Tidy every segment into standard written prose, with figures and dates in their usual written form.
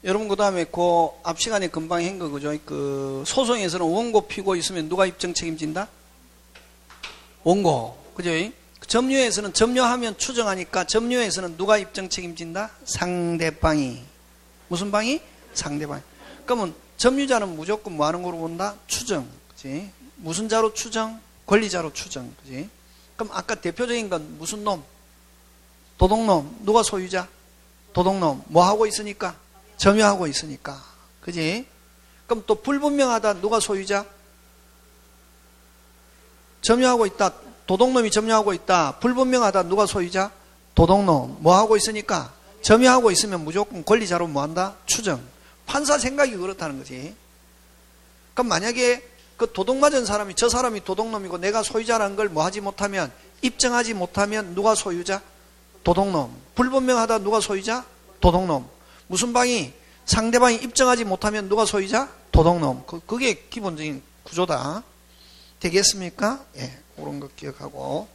여러분, 그 다음에 앞 시간에 금방 한 거, 그죠? 소송에서는 원고 피고 있으면 누가 입증 책임진다? 원고. 그죠? 점유에서는 점유하면 추정하니까 점유에서는 누가 입증 책임진다? 상대방이. 무슨 방이? 상대방이. 그러면 점유자는 무조건 뭐 하는 거로 본다? 추정. 그지? 무슨 자로 추정? 권리자로 추정. 그지? 그럼 아까 대표적인 건 무슨 놈? 도둑놈. 누가 소유자? 도둑놈. 뭐 하고 있으니까? 점유하고 있으니까. 그지? 그럼 또 불분명하다. 누가 소유자? 점유하고 있다. 도둑놈이 점유하고 있다. 불분명하다. 누가 소유자? 도둑놈. 뭐 하고 있으니까? 점유하고 있으면 무조건 권리자로 뭐 한다? 추정. 판사 생각이 그렇다는 거지. 그럼 만약에 그 도둑 맞은 사람이 저 사람이 도둑놈이고 내가 소유자라는 걸 뭐 하지 못하면, 입증하지 못하면 누가 소유자? 도둑놈. 불분명하다. 누가 소유자? 도둑놈. 무슨 방이? 상대방이 입증하지 못하면 누가 소유자? 도둑놈. 그게 기본적인 구조다. 되겠습니까? 예, 그런 거 기억하고.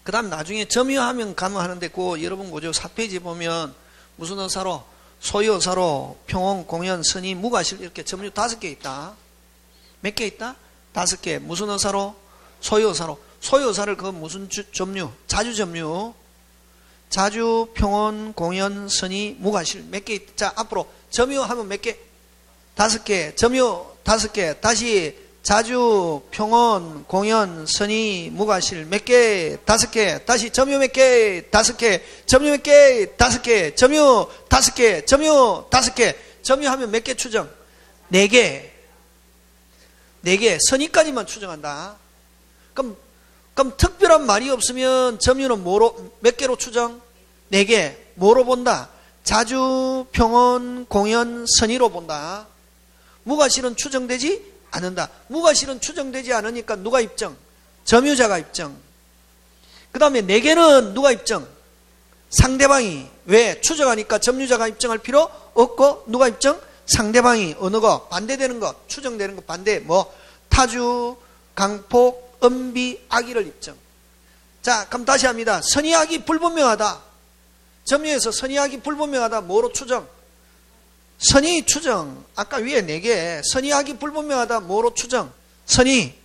그 다음 나중에 점유하면 가능하는데, 여러분 그죠? 4페이지 보면 무슨 의사로? 소유의사로 평온, 공연, 선의, 무과실 이렇게 점유 5개 있다. 몇 개 있다? 5개. 무슨 의사로? 소유의사로. 소유의사를 무슨 점유? 자주점유. 자주, 평온, 공연, 선의, 무과실 몇 개 있다. 자, 앞으로 점유하면 몇 개? 5개. 점유 5개. 다시 자주, 평온, 공연, 선의, 무과실 몇 개? 5개. 다시 점유 몇 개? 5개. 점유 몇 개? 5개. 점유 5개. 점유 5개. 점유하면 몇 개 추정? 4개. 4개. 선의까지만 추정한다. 그럼 특별한 말이 없으면 점유는 몇 개로 추정? 4개. 뭐로 본다? 자주, 평온, 공연, 선의로 본다. 무과실은 추정되지 않는다. 무과실은 추정되지 않으니까 누가 입증? 점유자가 입증. 그 다음에 4개는 누가 입증? 상대방이. 왜? 추정하니까 점유자가 입증할 필요 없고 누가 입증? 상대방이. 어느 거? 반대되는 거. 추정되는 거 반대. 타주, 강폭, 음비, 악의를 입증. 자, 그럼 다시 합니다. 선의악이 불분명하다. 점유에서 선의악이 불분명하다. 뭐로 추정? 선의 추정. 아까 위에 4개. 선의악이 불분명하다. 뭐로 추정? 선의.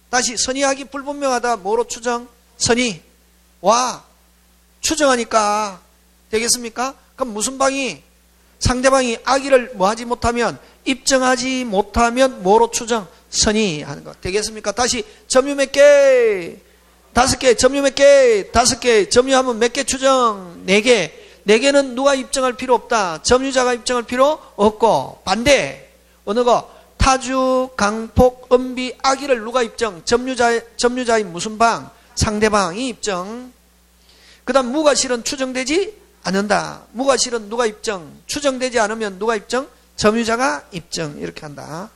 다시 선의악이 불분명하다. 뭐로 추정? 선의. 와. 추정하니까 되겠습니까? 그럼 무슨 방이? 상대방이 악의를 하지 못하면, 입증하지 못하면 뭐로 추정? 선의 하는 거. 되겠습니까? 다시 점유 몇 개? 5개. 점유 몇 개? 5개. 점유하면 몇 개 추정? 4개. 4개는 누가 입증할 필요 없다. 점유자가 입증할 필요 없고. 반대. 어느 거? 타주, 강폭, 음비, 악의를 누가 입증? 점유자의 무슨 방? 상대방이 입증. 그 다음 무과실은 추정되지 않는다. 무과실은 누가 입증? 추정되지 않으면 누가 입증? 점유자가 입증. 이렇게 한다.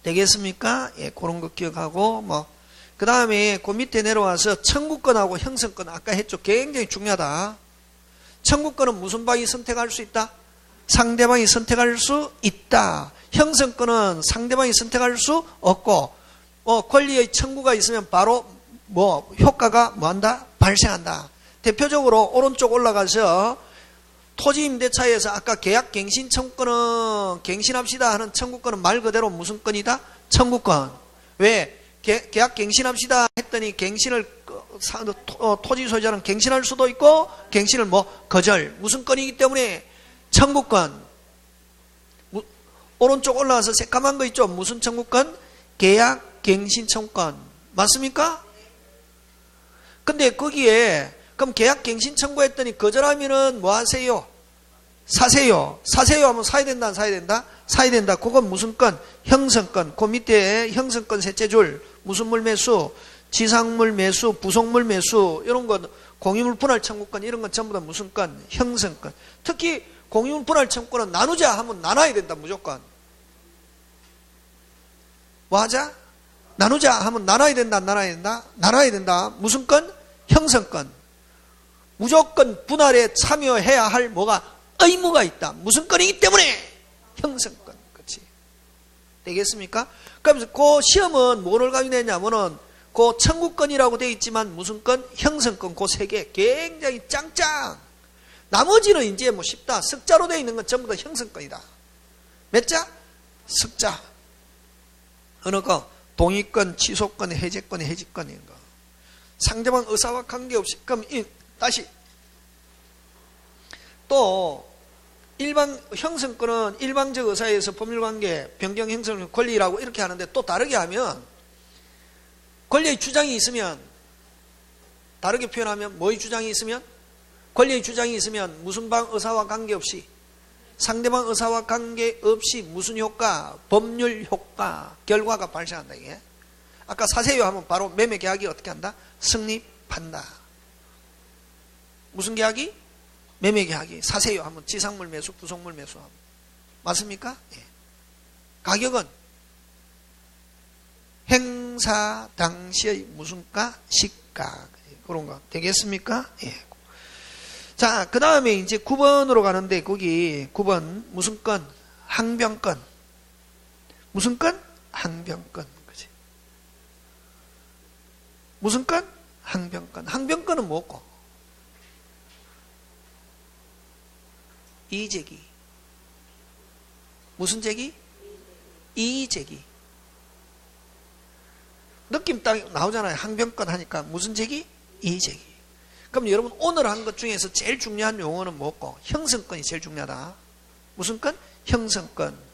되겠습니까? 예, 그런 거 기억하고, 그 다음에 그 밑에 내려와서 청구권하고 형성권 아까 했죠. 굉장히 중요하다. 청구권은 무슨 방이 선택할 수 있다? 상대방이 선택할 수 있다. 형성권은 상대방이 선택할 수 없고, 권리의 청구가 있으면 바로 효과가 뭐한다? 발생한다. 대표적으로 오른쪽 올라가서 토지임대차에서 아까 계약갱신 청구권은 갱신합시다 하는 청구권은 말 그대로 무슨 건이다? 청구권. 왜? 계약갱신합시다 했더니 갱신을 토지 소유자는 갱신할 수도 있고 갱신을 거절. 무슨 건이기 때문에 청구권. 오른쪽 올라와서 새까만 거 있죠? 무슨 청구권? 계약갱신 청구권. 맞습니까? 근데 거기에 그럼 계약갱신 청구했더니 거절하면은 뭐 하세요? 사세요. 사세요 하면 사야 된다, 안 사야 된다? 사야 된다. 그건 무슨 건? 형성권. 그 밑에 형성권 셋째 줄. 무슨 물 매수? 지상물 매수, 부속물 매수. 이런 건 공유물 분할 청구권. 이런 건 전부 다 무슨 건? 형성권. 특히 공유물 분할 청구권은 나누자 하면 나눠야 된다, 무조건. 뭐 하자? 나누자 하면 나눠야 된다, 안 나눠야 된다? 나눠야 된다. 무슨 건? 형성권. 무조건 분할에 참여해야 할 의무가 있다. 무슨 건이기 때문에? 형성권. 그렇지. 되겠습니까? 그러면서 그 시험은 뭐를 가져내냐면은 그 청구권이라고 되어 있지만 무슨 건? 형성권. 그 3개. 굉장히 짱짱. 나머지는 이제 뭐 쉽다. 석자로 되어 있는 건 전부 다 형성권이다. 몇 자? 석자. 어느 거? 동의권, 취소권, 해제권, 해지권 이런 거. 상대방 의사와 관계없이. 그럼 다시 또 일반 형성권은 일방적 의사에 의해서 법률관계 변경 형성 권리라고 이렇게 하는데 또 다르게 하면 권리의 주장이 있으면 다르게 표현하면 뭐의 주장이 있으면 권리의 주장이 있으면 무슨 방 의사와 관계없이 상대방 의사와 관계없이 무슨 효과? 법률 효과 결과가 발생한다. 이게 아까 사세요 하면 바로 매매 계약이 어떻게 한다? 성립한다. 무슨 계약이? 매매 계약이. 사세요 하면 지상물 매수, 부속물 매수 하면 맞습니까? 예. 가격은 행사 당시의 무슨 가? 시가. 그런 거 되겠습니까? 예. 자, 그 다음에 이제 9번으로 가는데 거기 9번 무슨 건? 항변권. 무슨 건? 항변권. 그치? 무슨 건? 항변권. 항변권은 뭐고? 이의제기. 무슨 제기? 이의제기. 느낌 딱 나오잖아요. 항변권 하니까 무슨 제기? 이의제기. 그럼 여러분 오늘 한 것 중에서 제일 중요한 용어는 뭐고? 형성권이 제일 중요하다. 무슨 건? 형성권.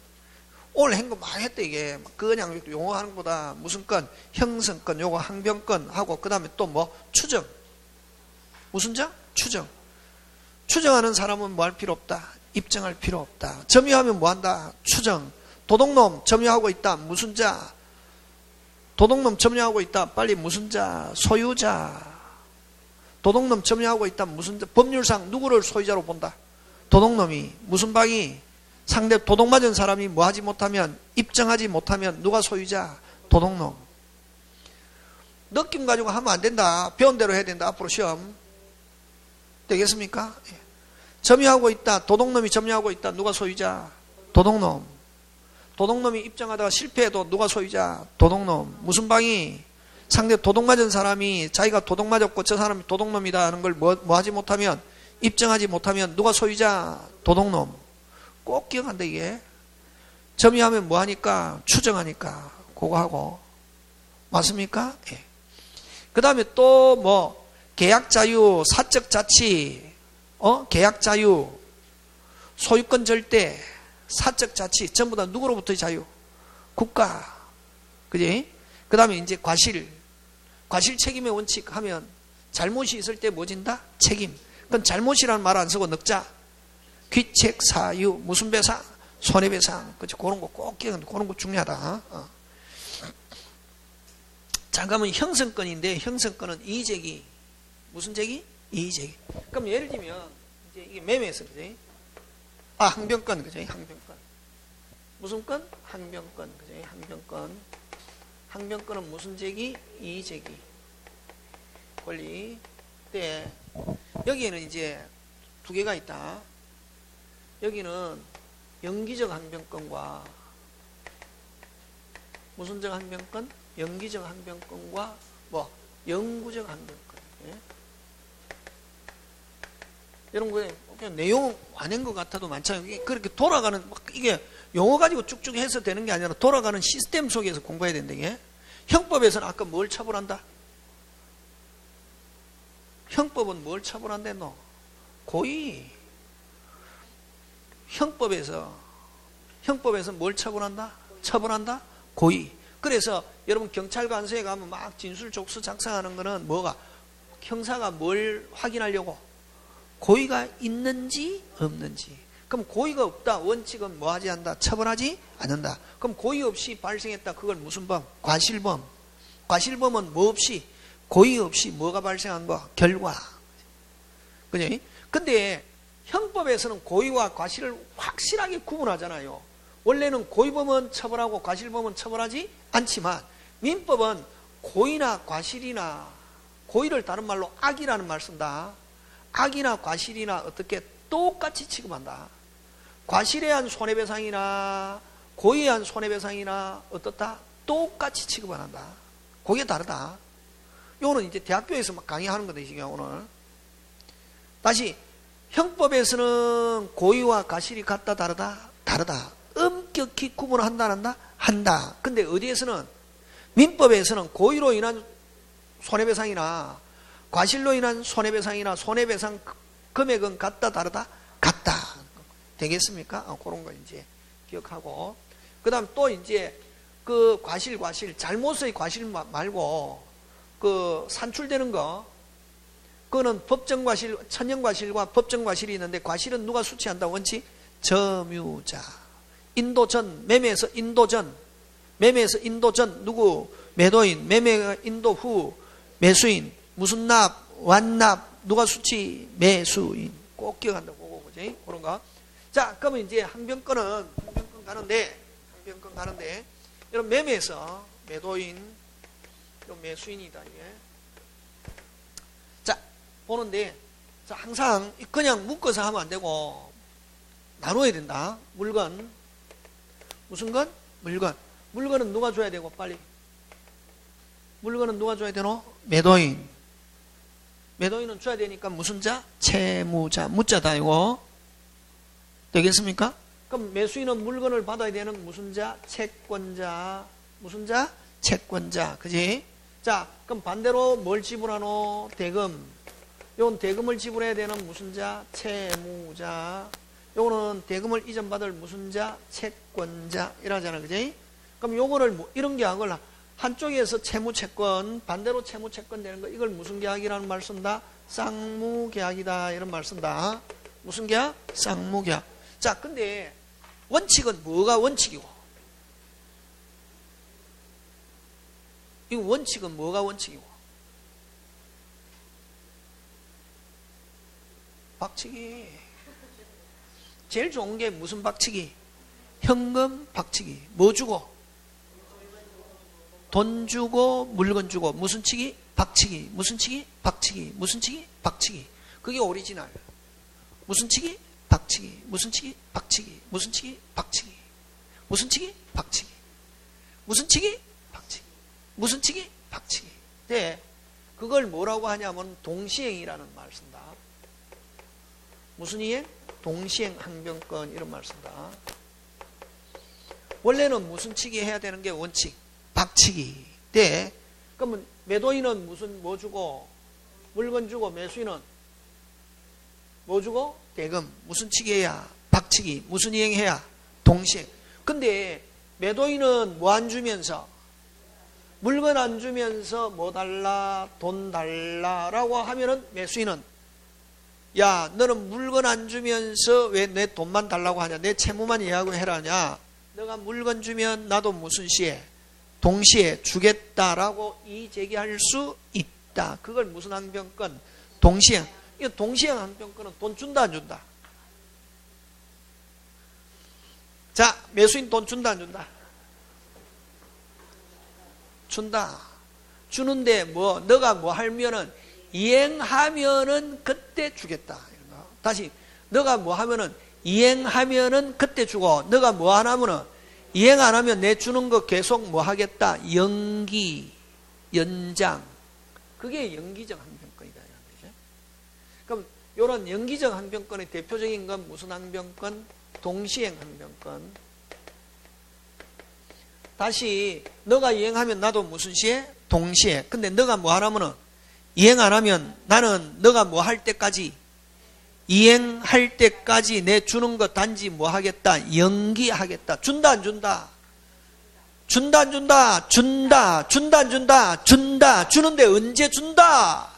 오늘 한 거 많이 했다 이게. 그냥 용어 하는 것보다 무슨 건? 형성권, 요거 항변권 하고 그 다음에 또 뭐? 추정. 무슨 자? 추정. 추정하는 사람은 뭐 할 필요 없다? 입증할 필요 없다. 점유하면 뭐 한다? 추정. 도둑놈 점유하고 있다. 무슨 자? 도둑놈 점유하고 있다. 빨리 무슨 자? 소유자. 도둑놈 점유하고 있다. 무슨 자? 법률상 누구를 소유자로 본다? 도둑놈이. 무슨 방이? 상대 도둑 맞은 사람이 뭐 하지 못하면 입증하지 못하면 누가 소유자? 도둑놈. 느낌 가지고 하면 안 된다. 배운 대로 해야 된다. 앞으로 시험. 되겠습니까? 예. 점유하고 있다. 도둑놈이 점유하고 있다. 누가 소유자? 도둑놈. 도둑놈이 입증하다가 실패해도 누가 소유자? 도둑놈. 무슨 방이? 상대 도둑 맞은 사람이 자기가 도둑 맞았고 저 사람이 도둑놈이다 하는 걸 뭐 하지 못하면 입증하지 못하면 누가 소유자? 도둑놈. 꼭 기억한다 이게. 점유하면 뭐 하니까? 추정하니까. 그거 하고. 맞습니까? 예. 그 다음에 또 뭐 계약 자유, 사적 자치, 계약 자유, 소유권 절대, 사적 자치 전부 다 누구로부터의 자유? 국가. 그지? 그 다음에 이제 과실 책임의 원칙 하면 잘못이 있을 때 뭐 진다? 책임. 그건 잘못이라는 말 안 쓰고 넣자. 귀책, 사유, 무슨 배상? 손해배상. 그치? 그런 거 꼭 기억한다. 그런 거 중요하다. 자, 그러면 형성권인데 형성권은 이의제기. 무슨 제기? 이의제기. 그럼 예를 들면 이제 이게 매매에서 그지? 항변권 그지? 항변권. 무슨 건? 항변권 그지? 항변권. 항변권은 무슨 제기? 이의제기. 권리. 때 여기에는 이제 두 개가 있다. 여기는 영기적 항변권과 무슨 적 항변권? 영기적 항변권과 뭐 영구적 항변권. 예? 여러분 그냥 내용 아닌 것 같아도 많잖아요. 그렇게 돌아가는 이게 용어 가지고 쭉쭉 해서 되는 게 아니라 돌아가는 시스템 속에서 공부해야 된다. 이게 형법에서는 아까 뭘 처벌한다? 형법은 뭘 처벌한대 너? 고의. 형법에서 뭘 처벌한다? 처벌한다? 고의. 그래서 여러분 경찰관서에 가면 막 진술족서 작성하는 거는 뭐가? 형사가 뭘 확인하려고? 고의가 있는지 없는지. 그럼 고의가 없다. 원칙은 뭐 하지 않는다? 처벌하지 않는다. 그럼 고의 없이 발생했다. 그걸 무슨 범? 과실범. 과실범은 뭐 없이? 고의 없이 뭐가 발생한 거? 결과. 그죠? 근데 형법에서는 고의와 과실을 확실하게 구분하잖아요. 원래는 고의범은 처벌하고 과실범은 처벌하지 않지만 민법은 고의나 과실이나 고의를 다른 말로 악이라는 말 쓴다. 악이나 과실이나 어떻게 똑같이 취급한다. 과실에 의한 손해배상이나 고의에 의한 손해배상이나 어떻다? 똑같이 취급을 한다. 그게 다르다. 요거는 이제 대학교에서 막 강의하는 거다, 이 경우는. 다시 형법에서는 고의와 과실이 같다 다르다? 다르다. 엄격히 구분한다 안 한다? 한다. 근데 어디에서는 민법에서는 고의로 인한 손해배상이나 과실로 인한 손해배상이나 손해배상 금액은 같다 다르다? 같다. 되겠습니까? 그런 거 이제 기억하고. 그 다음 또 이제 그 과실, 잘못의 과실 말고 그 산출되는 거, 그거는 법정과실, 천연과실과 법정과실이 있는데, 과실은 누가 수취한다 원칙? 점유자. 인도전, 매매에서 인도전, 누구? 매도인, 매매 인도 후, 매수인, 무슨 납, 완납, 누가 수취? 매수인. 꼭 기억한다고, 그지? 그런 거. 자, 그러면 이제 항변권은, 항변권 가는데, 이런 매매에서 매도인, 이런 매수인이다, 이게. 자, 보는데, 자, 항상 그냥 묶어서 하면 안 되고, 나눠야 된다. 물건. 무슨 건? 물건. 물건은 누가 줘야 되고, 빨리. 물건은 누가 줘야 되노? 매도인. 매도인은 줘야 되니까 무슨 자? 채무자. 무자다, 이거. 되겠습니까? 그럼 매수인은 물건을 받아야 되는 무슨 자? 채권자. 무슨 자? 채권자. 그지? 자, 그럼 반대로 뭘 지불하노? 대금. 요건 대금을 지불해야 되는 무슨 자? 채무자. 요거는 대금을 이전받을 무슨 자? 채권자. 이러잖아. 그지? 그럼 요거를 이런 계약을 한쪽에서 채무채권, 반대로 채무채권 되는 거, 이걸 무슨 계약이라는 말 쓴다? 쌍무계약이다. 이런 말 쓴다. 무슨 계약? 쌍무계약. 자, 근데 원칙은 뭐가 원칙이고? 이 원칙은 뭐가 원칙이고? 박치기. 제일 좋은 게 무슨 박치기? 현금 박치기. 뭐 주고? 돈 주고 물건 주고. 무슨 치기? 박치기. 무슨 치기? 박치기. 무슨 치기? 박치기. 그게 오리지널. 무슨 치기? 박치기. 무슨 치기? 박치기. 무슨 치기? 박치기. 무슨 치기? 박치기. 무슨 치기? 박치기. 무슨 치기? 박치기. 네. 그걸 뭐라고 하냐면 동시행이라는 말 쓴다. 무슨 이행? 동시행 항변권 이런 말 쓴다. 원래는 무슨 치기 해야 되는 게 원칙? 박치기. 네. 그러면 매도인은 무슨 뭐 주고? 물건 주고, 매수인은 뭐 주고? 대금. 무슨 치기해야? 박치기. 무슨 이행해야? 동시행. 근데 매도인은 뭐 안 주면서? 물건 안 주면서 뭐 달라? 돈 달라라고 하면은 매수인은 야, 너는 물건 안 주면서 왜 내 돈만 달라고 하냐? 내 채무만 이해하고 해라냐? 너가 물건 주면 나도 무슨 시에? 동시에 주겠다라고 이의제기할 수 있다. 그걸 무슨 항변권? 동시행. 이 동시행 항변권은 돈 준다 안 준다? 자, 매수인 돈 준다 안 준다? 준다. 주는데 뭐 너가 뭐 하면은 이행하면은 그때 주겠다. 다시 너가 뭐 하면은 이행하면은 그때 주고, 너가 뭐 안 하면은 이행 안 하면 내 주는 거 계속 뭐 하겠다? 연기, 연장. 그게 연기적 항변권이다. 그럼 이런 연기적 항변권의 대표적인 건 무슨 항변권? 동시행 항변권. 다시 너가 이행하면 나도 무슨 시에? 동시에. 근데 너가 뭐 하라면은 이행 안 하면 나는 너가 뭐 할 때까지, 이행할 때까지 내 주는 거 단지 뭐 하겠다? 연기하겠다. 준다 안 준다? 준다 안 준다? 준다. 준다 안 준다? 준다. 주는데 언제 준다?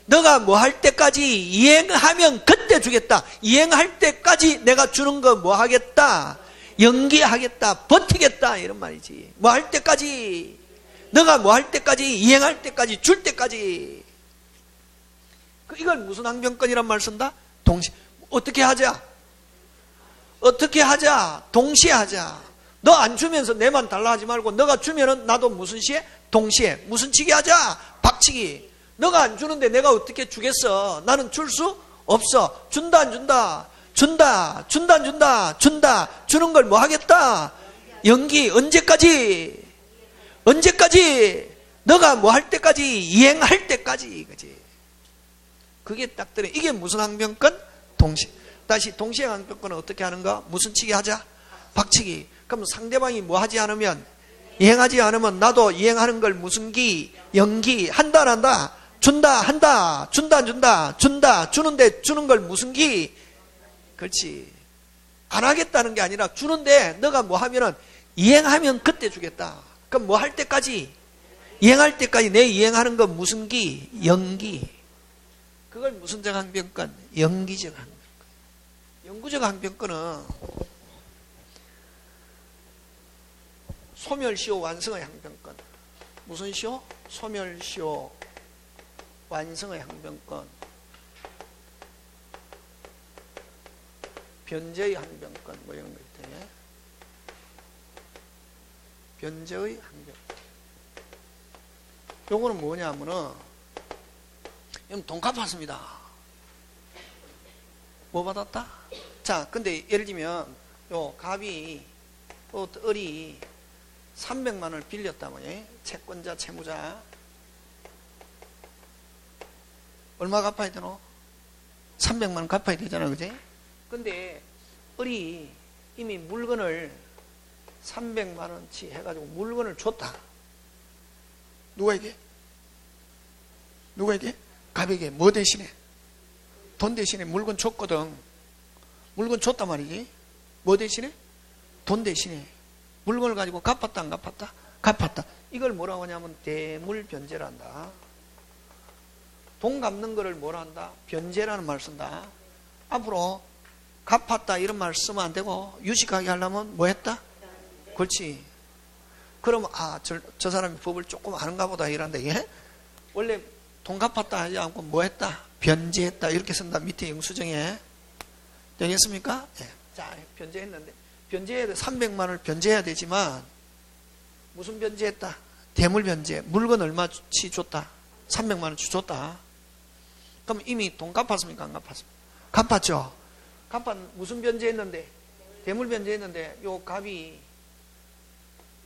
너가 뭐 할 때까지 이행하면 그때 주겠다. 이행할 때까지 내가 주는 거 뭐 하겠다? 연기하겠다. 버티겠다. 이런 말이지. 뭐 할 때까지, 너가 뭐 할 때까지, 이행할 때까지, 줄 때까지. 이걸 무슨 항변권이란 말 쓴다? 동시. 어떻게 하자? 어떻게 하자? 동시에 하자. 너 안 주면서 내만 달라 하지 말고, 너가 주면은 나도 무슨 시에? 동시에. 무슨 치기 하자? 박치기. 너가 안 주는데 내가 어떻게 주겠어? 나는 줄 수 없어. 준다 안 준다? 준다. 준다 안 준다? 준다. 주는 걸 뭐 하겠다? 연기. 언제까지? 언제까지? 너가 뭐 할 때까지? 이행할 때까지. 그지? 그게 딱 들어. 이게 무슨 항변권? 다시 동시행항변권은 어떻게 하는가? 무슨 치기 하자? 박치기. 그럼 상대방이 뭐 하지 않으면, 이행하지 않으면 나도 이행하는 걸 무슨 기? 연기. 한다 안 한다? 준다 한다. 준다 안 준다? 준다. 주는데 주는 걸 무슨 기? 그렇지. 안 하겠다는 게 아니라 주는데 너가 뭐 하면은 이행하면 그때 주겠다. 그럼 뭐 할 때까지? 이행할 때까지 내 이행하는 건 무슨 기? 연기. 그걸 무슨적 항변권? 연기적 항변권. 영구적 항변권은 소멸시효 완성의 항변권. 무슨 시효? 소멸시효 완성의 항변권. 변제의 항변권 뭐 이런 거 있대. 변제의 항변권. 요거는 뭐냐면은 돈 갚았습니다. 뭐 받았다? 자, 근데 예를 들면 요 갑이 또 을이 300만 원을 빌렸다면 채권자 채무자 얼마 갚아야 되노? 300만 원 갚아야 되잖아, 그지? 근데 을이 이미 물건을 300만 원치 해가지고 물건을 줬다. 누구에게? 누구에게? 갑에게. 뭐 대신에? 돈 대신에 물건 줬거든. 물건 줬단 말이지. 뭐 대신에? 돈 대신에 물건을 가지고 갚았다 안 갚았다? 갚았다. 이걸 뭐라고 하냐면 대물변제를 한다. 돈 갚는 거를 뭐라 한다? 변제라는 말을 쓴다. 앞으로 갚았다 이런 말 쓰면 안 되고 유식하게 하려면 뭐 했다? 그렇지. 그러면 저 사람이 법을 조금 아는가 보다 이런데 예? 원래 돈 갚았다 하지 않고 뭐 했다? 변제했다 이렇게 쓴다. 밑에 영수증에 되겠습니까? 예. 자, 변제했는데 변제해야 돼. 300만 원을 변제해야 되지만 무슨 변제했다? 대물변제. 물건 얼마치 줬다? 300만 원치 줬다. 그럼 이미 돈 갚았습니까? 안 갚았습니까? 갚았죠. 무슨 변제했는데? 대물변제했는데 요 갑이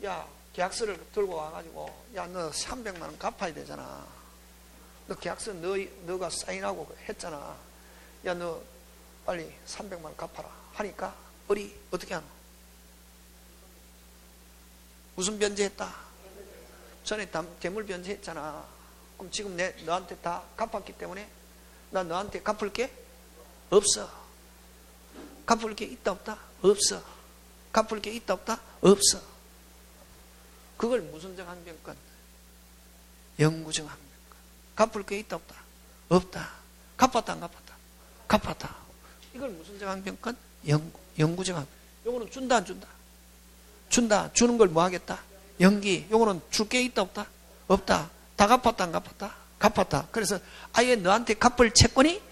야 계약서를 들고 와가지고 야 너 300만 원 갚아야 되잖아. 너 계약서 너가 사인하고 했잖아. 야 너 빨리 300만 원 갚아라 하니까 을이 어떻게 하노? 무슨 변제했다? 전에 대물 변제했잖아. 그럼 지금 너한테 다 갚았기 때문에 나 너한테 갚을 게 없어. 갚을 게 있다 없다? 없어. 갚을 게 있다 없다? 없어. 그걸 무슨적 항변권? 영구적 항변권. 갚을 게 있다 없다? 없다. 갚았다 안 갚았다? 갚았다. 이걸 무슨적 항변권? 영구적 항변권. 요거는 준다 안 준다? 준다. 주는 걸 뭐 하겠다? 연기. 요거는 줄 게 있다 없다? 없다. 다 갚았다 안 갚았다? 갚았다. 그래서 아예 너한테 갚을 채권이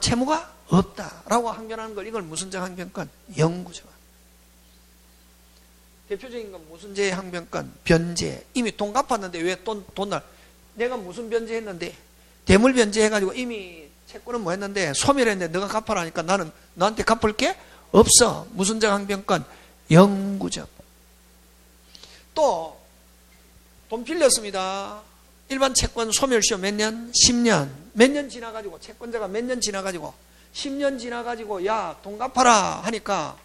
채무가 없다라고 항변하는 걸 이걸 무슨적 항변권? 영구적. 대표적인 건 무슨제의 항변권? 변제. 이미 돈 갚았는데 왜 돈을 내가 무슨 변제했는데 대물 변제해가지고 이미 채권은 뭐 했는데 소멸했는데 너가 갚아라니까 나는 너한테 갚을 게 없어. 무슨적 항변권? 영구적. 또 돈 빌렸습니다. 일반 채권 소멸시효 몇 년? 10년. 몇 년 지나가지고 채권자가 몇 년 지나가지고 10년 지나가지고 야 돈 갚아라 하니까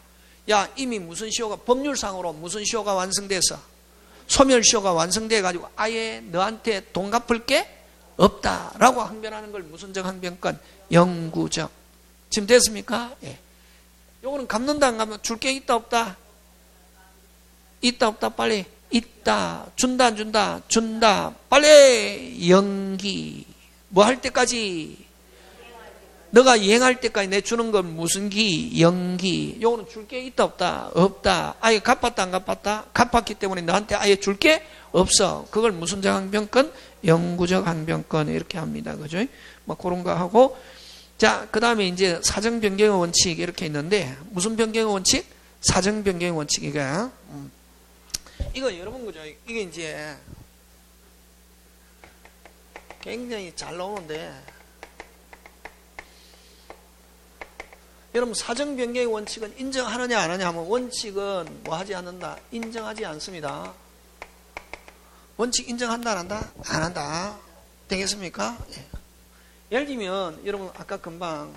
야 이미 무슨 시효가 법률상으로 무슨 시효가 완성돼서 소멸시효가 완성돼가지고 아예 너한테 돈 갚을 게 없다라고 항변하는 걸 무슨적 항변권? 영구적. 지금 됐습니까? 예. 요거는 갚는다 안 갚는다? 줄 게 있다 없다? 있다 없다? 빨리 있다. 준다 안 준다? 준다. 빨리 연기. 뭐 할 때까지? 너가 이행할 때까지 내 주는 건 무슨 기? 연기. 요거는 줄 게 있다 없다? 없다. 아예 갚았다 안 갚았다? 갚았기 때문에 너한테 아예 줄 게 없어. 그걸 무슨적 항변권? 영구적 항변권. 이렇게 합니다. 그죠? 뭐 그런 거 하고. 자, 그 다음에 이제 사정 변경의 원칙 이렇게 있는데 무슨 변경의 원칙? 사정 변경의 원칙. 이거 여러분 그죠? 이게 이제 굉장히 잘 나오는데 여러분 사정 변경의 원칙은 인정하느냐 안 하냐 하면 원칙은 뭐 하지 않는다? 인정하지 않습니다. 원칙 인정한다 안 한다? 안 한다. 되겠습니까? 예. 예를 들면 여러분 아까 금방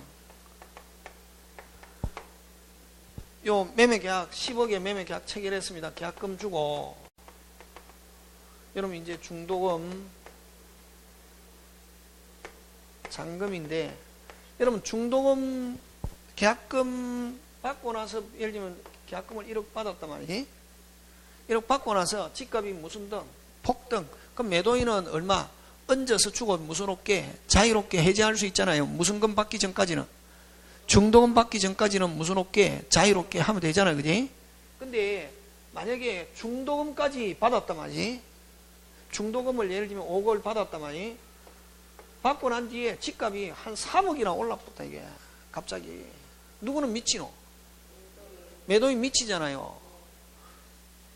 요 매매계약 10억의 매매계약 체결했습니다. 계약금 주고 여러분 이제 중도금 잔금인데 여러분 중도금 계약금 받고 나서 예를 들면 계약금을 1억 받았단 말이지. 1억 받고 나서 집값이 무슨 등 폭등. 그럼 매도인은 얼마 얹어서 주고 무슨 없게 자유롭게 해지할 수 있잖아요. 무슨금 받기 전까지는. 중도금 받기 전까지는 무슨 없게 자유롭게 하면 되잖아요. 그지? 근데 만약에 중도금까지 받았단 말이지. 중도금을 예를 들면 5억을 받았단 말이지. 받고 난 뒤에 집값이 한 3억이나 올라붙다 이게. 갑자기. 누구는 미치노? 매도인 미치잖아요.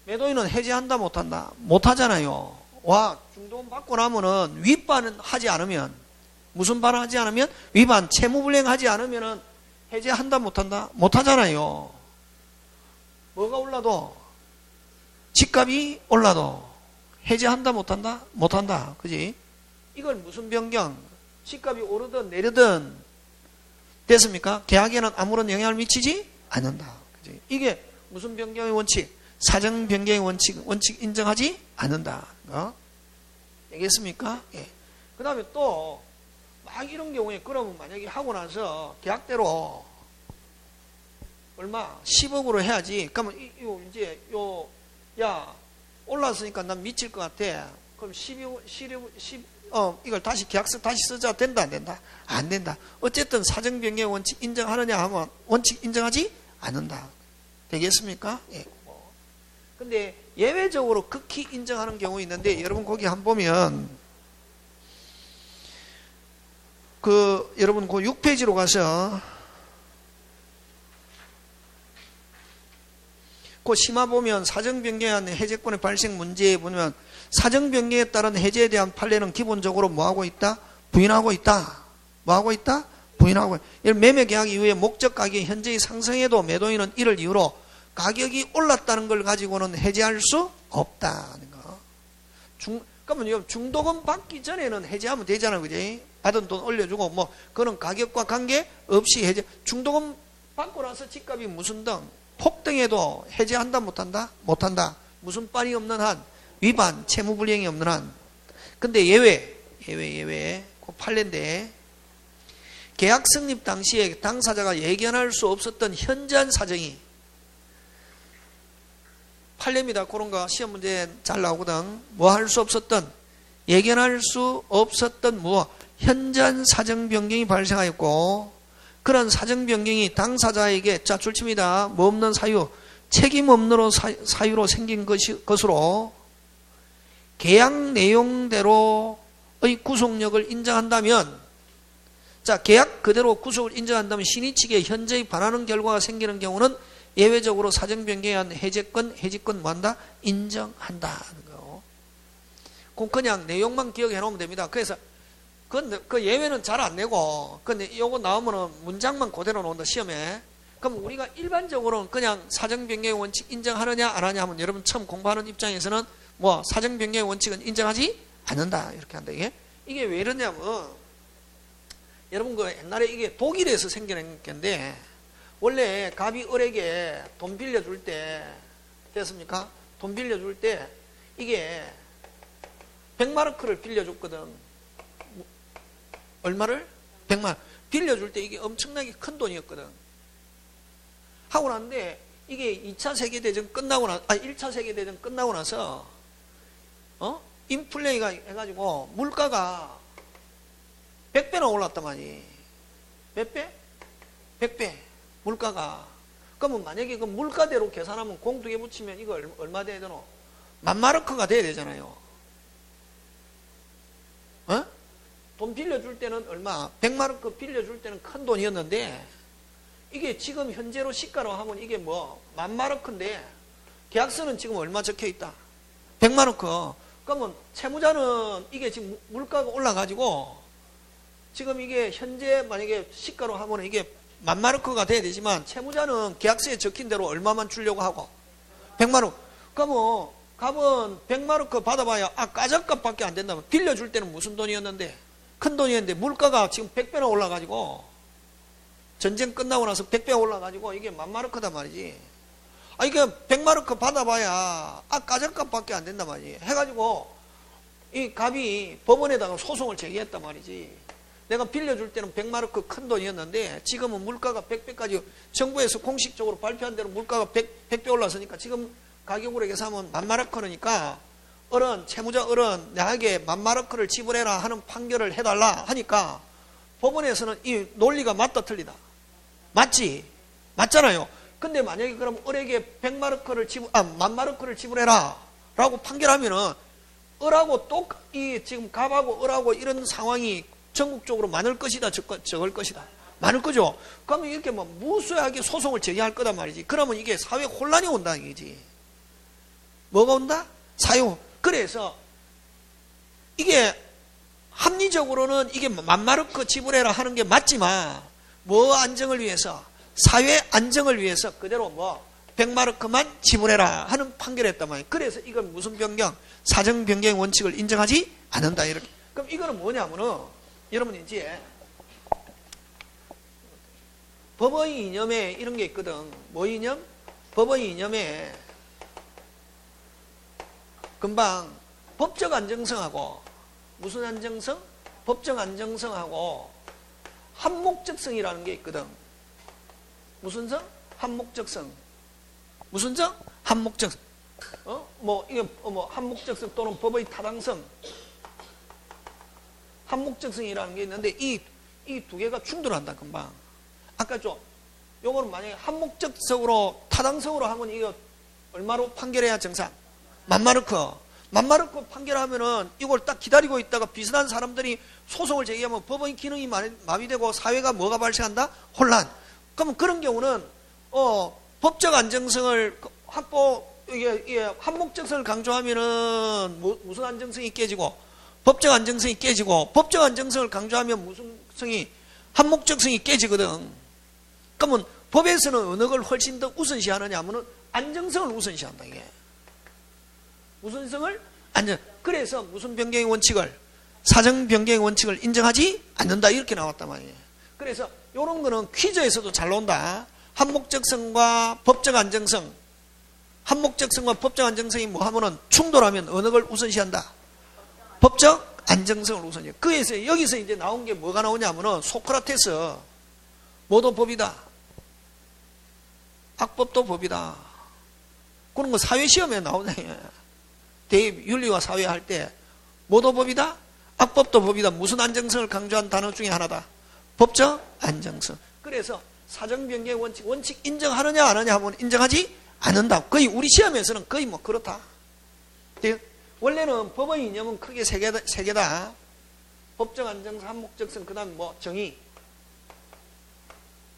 매도인은 해지한다 못한다? 못하잖아요. 와, 중도금 받고 나면은 위반은 하지 않으면 무슨 반을 하지 않으면 위반 채무불이행하지 않으면은 해지한다 못한다? 못하잖아요. 뭐가 올라도 집값이 올라도 해지한다 못한다? 못한다. 그지? 이걸 무슨 변경? 집값이 오르든 내리든 됐습니까? 계약에는 아무런 영향을 미치지 않는다. 그지? 이게 무슨 변경의 원칙? 사정 변경의 원칙 인정하지 않는다. 되겠습니까? 예. 그 다음에 또 막 이런 경우에 그러면 만약에 하고 나서 계약대로 얼마 10억으로 해야지. 그러면 이제 야 올랐으니까 난 미칠 것 같아. 그럼 10 이걸 다시 계약서 다시 쓰자. 된다 안 된다? 안 된다. 어쨌든 사정 변경 원칙 인정하느냐 하면 원칙 인정하지 않는다. 되겠습니까? 예. 근데 예외적으로 극히 인정하는 경우 있는데 여러분 거기 한번 보면 여러분 그 6페이지로 가서 그 심화 보면 사정 변경에 의한 해제권의 발생 문제에 보면 사정 변경에 따른 해제에 대한 판례는 기본적으로 뭐하고 있다? 부인하고 있다. 뭐하고 있다? 부인하고 있다. 매매 계약 이후에 목적 가격이 현저히 상승해도 매도인은 이를 이유로 가격이 올랐다는 걸 가지고는 해지할 수 없다는 거. 그러면 중도금 받기 전에는 해지하면 되잖아요. 그지? 받은 돈 올려주고, 뭐, 그거는 가격과 관계 없이 해지. 중도금 받고 나서 집값이 무슨 등, 폭등해도 해지한다, 못한다? 못한다. 무슨 빤이 없는 한, 위반, 채무불이행이 없는 한. 근데 예외. 그 판례인데, 계약 성립 당시에 당사자가 예견할 수 없었던 현저한 사정이 판례입니다. 그런 거 시험 문제 잘 나오거든. 뭐 할 수 없었던, 예견할 수 없었던 현저한 사정 변경이 발생하였고, 그런 사정 변경이 당사자에게, 자, 줄칩니다. 뭐 없는 사유, 책임 없는 사유로 생긴 것으로 계약 내용대로의 구속력을 인정한다면, 자, 계약 그대로 구속을 인정한다면 신의 측에 현저히 반하는 결과가 생기는 경우는 예외적으로 사정 변경에 의한 해지권 뭐한다? 인정한다는 거. 그냥 내용만 기억해 놓으면 됩니다. 그래서 그 예외는 잘 안 내고, 근데 요거 나오면은 문장만 그대로 나온다, 시험에. 그럼 우리가 일반적으로는 그냥 사정 변경의 원칙 인정하느냐 안 하냐 하면 여러분 처음 공부하는 입장에서는 뭐 사정 변경의 원칙은 인정하지 않는다 이렇게 한다. 이게 왜 이러냐면 여러분 그 옛날에 이게 독일에서 생겨난 건데 원래 갑이 을에게 돈 빌려줄 때 됐습니까? 돈 빌려줄 때 이게 100마르크를 빌려줬거든. 얼마를? 100만. 빌려줄 때 이게 엄청나게 큰 돈이었거든. 하고 났는데 이게 2차 세계대전 끝나고 1차 세계대전 끝나고 나서 인플레이가 해가지고 물가가 100배나 올랐단 말이에요. 몇 배? 100배. 물가가. 그러면 만약에 그 물가대로 계산하면 공두개 붙이면 이거 얼마 돼야 되노? 10,000마르크가 돼야 되잖아요. 돈 빌려줄 때는 얼마? 100마르크 빌려줄 때는 큰 돈이었는데 이게 지금 현재로 시가로 하면 이게 뭐 10,000마르크인데 계약서는 지금 얼마 적혀 있다? 100마르크. 그러면 채무자는 이게 지금 물가가 올라가지고 지금 이게 현재 만약에 시가로 하면 이게 10,000마르크가 돼야 되지만 채무자는 계약서에 적힌 대로 얼마만 주려고 하고 100마르크. 그러면 값은 100마르크 받아봐야 까적값밖에 안 된다면 빌려줄 때는 무슨 돈이었는데 큰 돈이었는데 물가가 지금 100배나 올라가지고 전쟁 끝나고 나서 100배 올라가지고 이게 10,000마르크단 말이지. 이게 100마르크 받아봐야 까절값밖에 안 된단 말이지. 해가지고 이 갑이 법원에다가 소송을 제기했단 말이지. 내가 빌려줄 때는 100마르크 큰 돈이었는데 지금은 물가가 100배까지 정부에서 공식적으로 발표한 대로 물가가 100배 올랐으니까 지금 가격으로 계산하면 10,000마르크니까 채무자 어른 나에게 10,000마르크를 지불해라 하는 판결을 해달라 하니까 법원에서는 이 논리가 맞다 틀리다. 맞지? 맞잖아요. 근데 만약에 그럼 을에게 10,000마르크를 지불해라 라고 판결하면은 을하고 지금 갑하고 을하고 이런 상황이 전국적으로 많을 것이다, 적을 것이다. 많을 거죠? 그러면 이렇게 무수하게 소송을 제기할 거단 말이지. 그러면 이게 사회 혼란이 온다는 얘기지. 뭐가 온다? 그래서 이게 합리적으로는 이게 10,000마르크 지불해라 하는 게 맞지만 뭐 안정을 위해서? 사회 안정을 위해서 그대로 100마르크만 지불해라 하는 판결을 했단 말이에요. 그래서 이건 무슨 변경? 사정 변경 원칙을 인정하지 않는다. 이렇게. 그럼 이거는 뭐냐면은 여러분 이제 법의 이념에 이런 게 있거든. 뭐 이념? 법의 이념에 금방 법적 안정성하고 무슨 안정성? 법적 안정성하고 한목적성이라는 게 있거든. 무슨 성? 한목적성. 무슨 성? 한목적성. 이게 한목적성 또는 법의 타당성. 한목적성이라는 게 있는데 이 두 개가 충돌한다 금방. 아까 요거는 만약에 한목적성으로 타당성으로 하면 이거 얼마로 판결해야 정상? 10,000마르크 판결하면은 이걸 딱 기다리고 있다가 비슷한 사람들이 소송을 제기하면 법의 기능이 마비되고 사회가 뭐가 발생한다? 혼란. 그러면 그런 경우는 법적 안정성을 이게 한목적성을 강조하면은 무슨 안정성이 깨지고 법적 안정성이 깨지고 법적 안정성을 강조하면 무슨 성이 한목적성이 깨지거든. 그러면 법에서는 어느 걸 훨씬 더 우선시하느냐 하면은 안정성을 우선시한다. 이게 무슨 성을? 그래서 무슨 변경의 원칙을? 사정 변경의 원칙을 인정하지 않는다. 이렇게 나왔단 말이에요. 그래서 이런 거는 퀴즈에서도 잘 나온다. 한목적성과 법적 안정성. 한목적성과 법적 안정성이 뭐 하면은 충돌하면 어느 걸 우선시한다? 법적 안정성을 우선시해. 그래서 여기서 이제 나온 게 뭐가 나오냐면은 소크라테스. 뭐도 법이다. 악법도 법이다. 그런 거 사회시험에 나오네. 윤리와 사회 할 때 뭐도 법이다? 악법도 법이다. 무슨 안정성을 강조한 단어 중에 하나다. 법적 안정성. 그래서 사정 변경 원칙 인정하느냐 안 하느냐 하면 인정하지 않는다. 거의 우리 시험에서는 거의 그렇다. 원래는 법의 이념은 크게 세 개다. 법적 안정성, 한목적성, 그 다음 정의.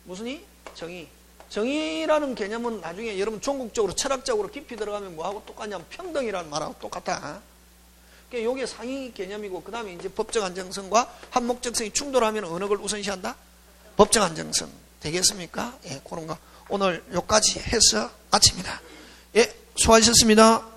무슨 이? 정의. 정의라는 개념은 나중에 여러분 종국적으로 철학적으로 깊이 들어가면 뭐하고 똑같냐면 평등이라는 말하고 똑같아. 그러니까 이게 상위 개념이고 그 다음에 이제 법적 안정성과 한목적성이 충돌하면 어느 걸 우선시한다? 법적 안정성. 되겠습니까? 예, 그런 거 오늘 여기까지 해서 마칩니다. 예, 수고하셨습니다.